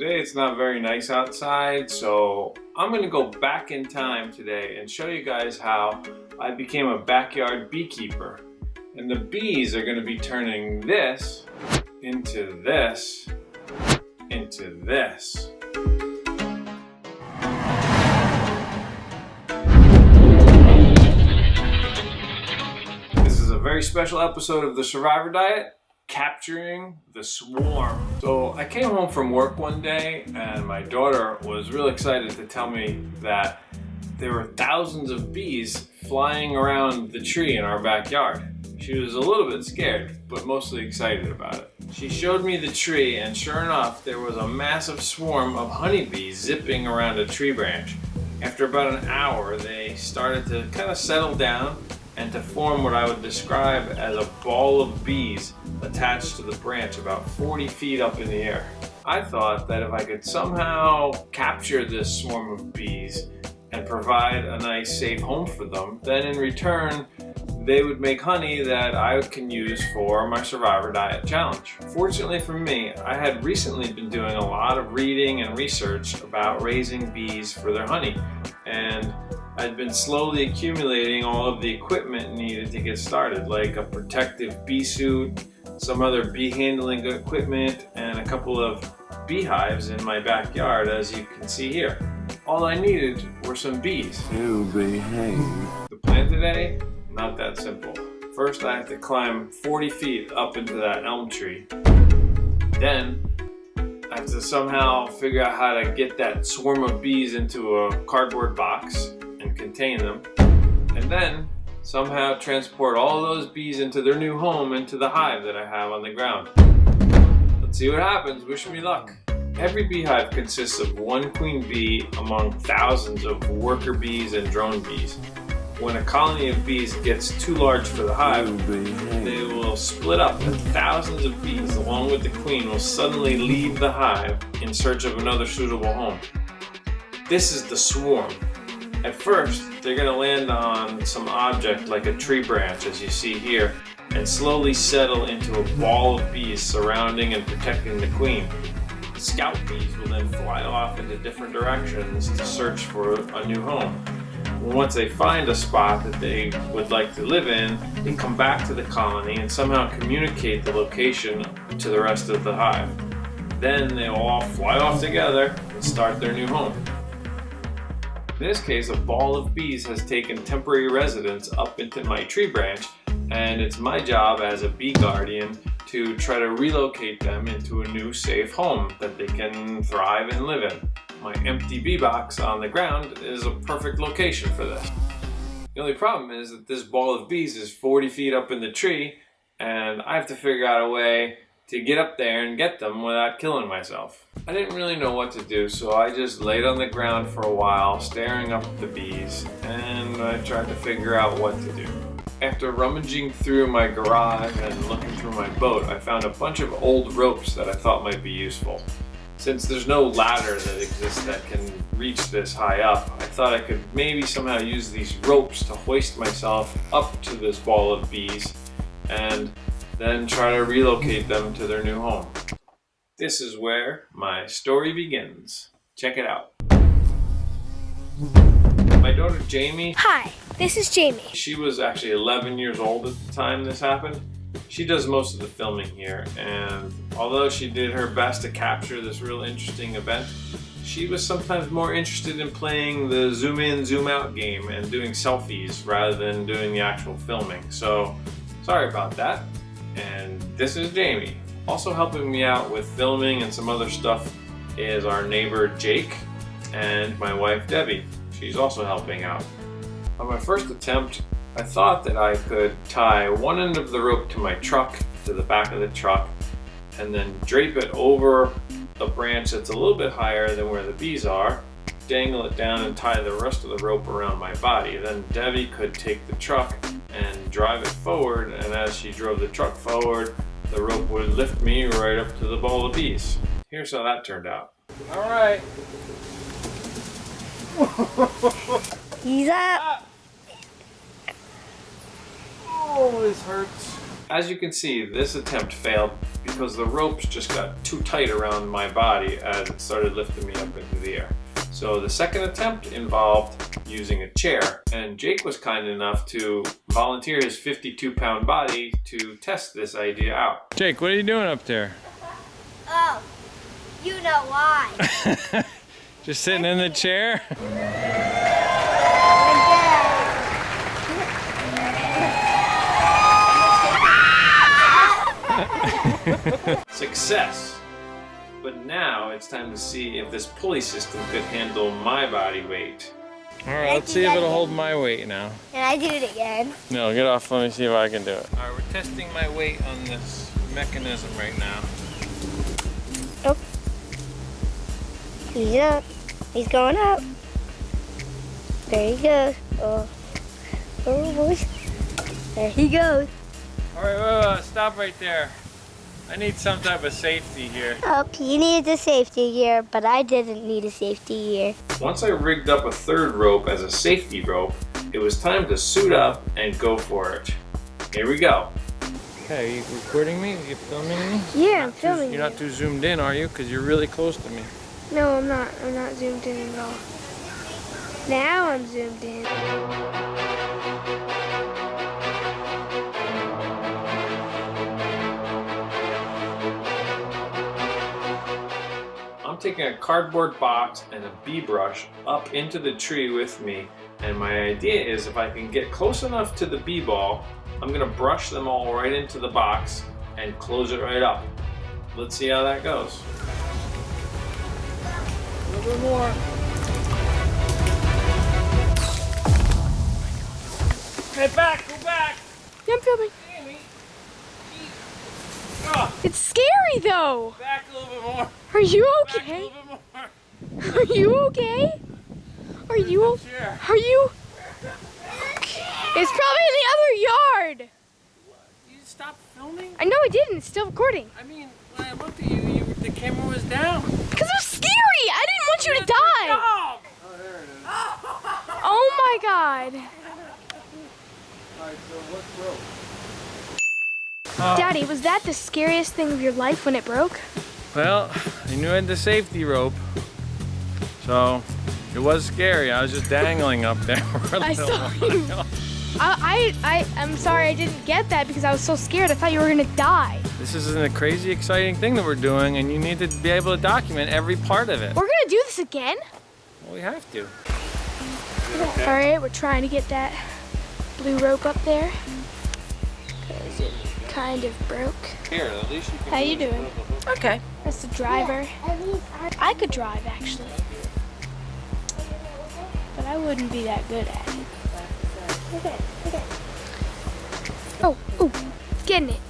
Today it's not very nice outside, so I'm going to go back in time today and show you guys how I became a backyard beekeeper. And the bees are going to be turning this into this into this. This is a very special episode of the Survivor Diet. Capturing the swarm. So I came home from work one day and my daughter was real excited to tell me that there were thousands of bees flying around the tree in our backyard. She was a little bit scared, but mostly excited about it. She showed me the tree and sure enough, there was a massive swarm of honeybees zipping around a tree branch. After about an hour, they started to kind of settle down and to form what I would describe as a ball of bees attached to the branch about 40 feet up in the air. I thought that if I could somehow capture this swarm of bees and provide a nice safe home for them, then in return they would make honey that I can use for my Survivor Diet challenge. Fortunately for me, I had recently been doing a lot of reading and research about raising bees for their honey, and I'd been slowly accumulating all of the equipment needed to get started, like a protective bee suit, some other bee handling equipment, and a couple of beehives in my backyard, as you can see here. All I needed were some bees. To behave. The plan today, not that simple. First I have to climb 40 feet up into that elm tree. Then I have to somehow figure out how to get that swarm of bees into a cardboard box and contain them, and then somehow transport all those bees into their new home, into the hive that I have on the ground. Let's see what happens. Wish me luck. Every beehive consists of one queen bee among thousands of worker bees and drone bees. When a colony of bees gets too large for the hive, they will split up and thousands of bees along with the queen will suddenly leave the hive in search of another suitable home. This is the swarm. At first, they're going to land on some object like a tree branch, as you see here, and slowly settle into a ball of bees surrounding and protecting the queen. Scout bees will then fly off into different directions to search for a new home. Once they find a spot that they would like to live in, they come back to the colony and somehow communicate the location to the rest of the hive. Then they will all fly off together and start their new home. In this case, a ball of bees has taken temporary residence up into my tree branch, and it's my job as a bee guardian to try to relocate them into a new safe home that they can thrive and live in. My empty bee box on the ground is a perfect location for this. The only problem is that this ball of bees is 40 feet up in the tree, and I have to figure out a way to get up there and get them without killing myself. I didn't really know what to do, so I just laid on the ground for a while, staring up at the bees, and I tried to figure out what to do. After rummaging through my garage and looking through my boat, I found a bunch of old ropes that I thought might be useful. Since there's no ladder that exists that can reach this high up, I thought I could maybe somehow use these ropes to hoist myself up to this ball of bees and then try to relocate them to their new home. This is where my story begins. Check it out. My daughter Jamie. Hi, this is Jamie. She was actually 11 years old at the time this happened. She does most of the filming here, and although she did her best to capture this real interesting event, she was sometimes more interested in playing the zoom in, zoom out game and doing selfies rather than doing the actual filming. So, sorry about that. And this is Jamie. Also helping me out with filming and some other stuff is our neighbor Jake and my wife Debbie. She's also helping out. On my first attempt, I thought that I could tie one end of the rope to my truck, to the back of the truck, and then drape it over a branch that's a little bit higher than where the bees are, dangle it down and tie the rest of the rope around my body. Then Debbie could take the truck and drive it forward, and as she drove the truck forward, the rope would lift me right up to the ball of bees. Here's how that turned out. All right. He's up. Oh, this hurts. As you can see, this attempt failed because because the ropes just got too tight around my body as it started lifting me up into the air. So the second attempt involved using a chair, and Jake was kind enough to volunteer his 52-pound body to test this idea out. Jake, what are you doing up there? Oh, you know why. Just sitting in the chair? Success! But now it's time to see if this pulley system could handle my body weight. Alright, let's see if it'll hold my weight now. And I do it again. No, get off, let me see if I can do it. Alright, we're testing my weight on this mechanism right now. Oh. He's up. He's going up. There he goes. Oh. Oh, boys. There he goes. Alright, wait, stop right there. I need some type of safety here. Oh, he needs a safety gear, but I didn't need a safety gear. Once I rigged up a third rope as a safety rope, it was time to suit up and go for it. Here we go. Okay, are you recording me? Are you filming me? Yeah, I'm filming You're not too zoomed in, are you? Because you're really close to me. No, I'm not. I'm not zoomed in at all. Now I'm zoomed in. I'm taking a cardboard box and a bee brush up into the tree with me, and my idea is if I can get close enough to the bee ball, I'm going to brush them all right into the box and close it right up. Let's see how that goes. A little bit more. Head back, go back! Yeah, I'm filming. Jamie. It's scary though. Back a little bit more. Are you Back a okay? little bit more. Are you okay? Are you? Sure. Are you? It's probably in the other yard. You stopped filming? I know I didn't. It's still recording. I mean, when I looked at you, the camera was down. Because it was scary. I didn't want you to die. Oh, there it is. Oh my God. Alright, so what broke? Daddy, was that the scariest thing of your life when it broke? Well, I knew I had the safety rope, so it was scary. I was just dangling up there for a I little saw while. you. I'm sorry I didn't get that because I was so scared. I thought you were gonna die. This is a crazy, exciting thing that we're doing, and you need to be able to document every part of it. We're gonna do this again? Well, we have to. Okay. All right, we're trying to get that blue rope up there because it kind of broke. Here, at least you can. How you doing? Okay. That's the driver. I could drive actually, but I wouldn't be that good at it. Okay. Oh, getting it.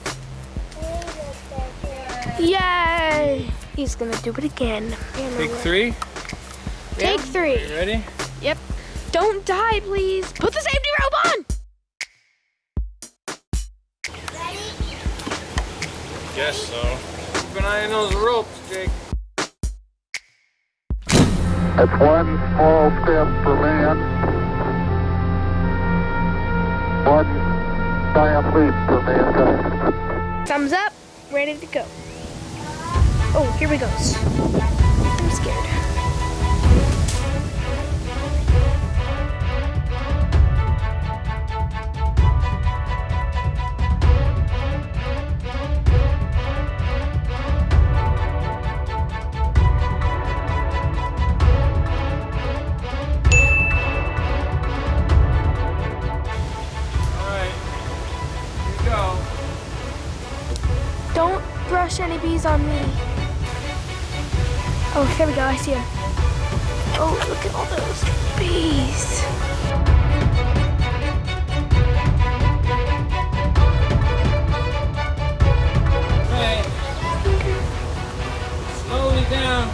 Yay! He's gonna do it again. Take three. Take three. You ready? Yep. Don't die, please. Put the safety rope on! Guess so. Keep an eye on those ropes, Jake. It's one small step for man, one giant leap for mankind. Thumbs up, ready to go. Oh, here we go. I'm scared. Don't brush any bees on me. Oh, here we go. I see them. Oh, look at all those bees. Hey. Slowly down.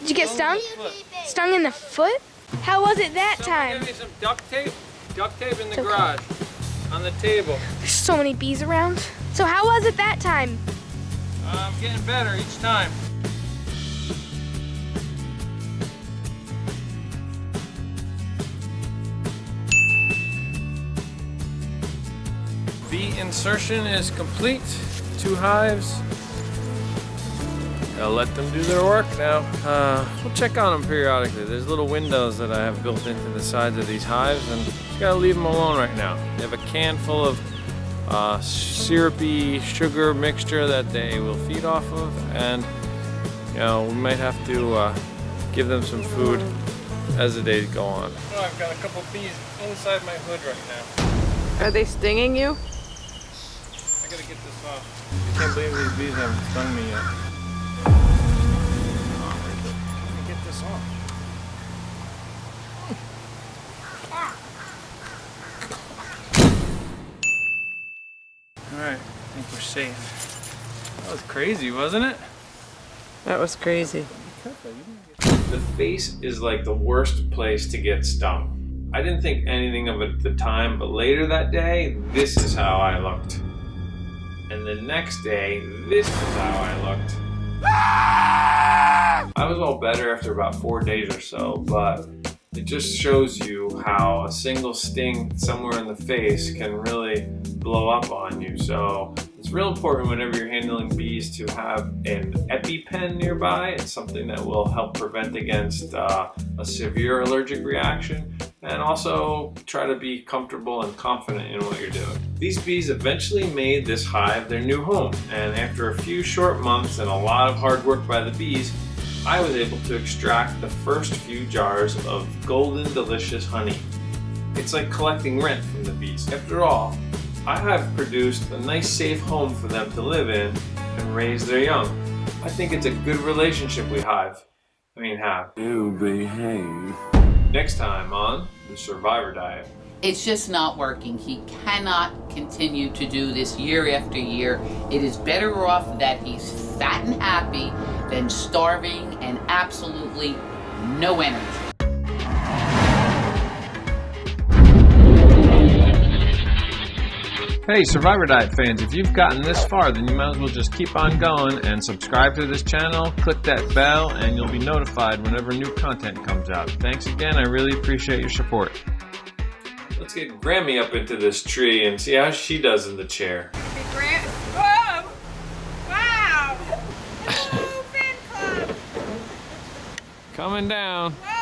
Did you get stung? Foot. Stung in the foot? How was it that Someone time? give me some duct tape. Duct tape in the garage. On the table. There's so many bees around. So how was it that time? I'm getting better each time. Bee insertion is complete. 2 hives. I'll let them do their work now. We'll check on them periodically. There's little windows that I have built into the sides of these hives, and just gotta leave them alone right now. They have a can full of syrupy sugar mixture that they will feed off of, and you know, we might have to give them some food as the days go on. Oh, I've got a couple bees inside my hood right now. Are they stinging you? I gotta get this off. I can't believe these bees haven't stung me yet. Let me get this off. Alright, I think we're safe. That was crazy, wasn't it? That was crazy. The face is like the worst place to get stung. I didn't think anything of it at the time, but later that day, this is how I looked. And the next day, this is how I looked. I was all better after about 4 days or so, but it just shows you how a single sting somewhere in the face can really blow up on you. So it's real important whenever you're handling bees to have an EpiPen nearby. It's something that will help prevent against a severe allergic reaction, and also try to be comfortable and confident in what you're doing. These bees eventually made this hive their new home, and after a few short months and a lot of hard work by the bees, I was able to extract the first few jars of golden delicious honey. It's like collecting rent from the bees. After all, I have produced a nice safe home for them to live in and raise their young. I think it's a good relationship we have. You behave. Next time on The Survivor Diet. It's just not working. He cannot continue to do this year after year. It is better off that he's fat and happy than starving and absolutely no energy. Hey, Survivor Diet fans, if you've gotten this far, then you might as well just keep on going and subscribe to this channel, click that bell, and you'll be notified whenever new content comes out. Thanks again, I really appreciate your support. Let's get Grammy up into this tree and see how she does in the chair. Whoa! Wow! Fan club! Coming down. Whoa!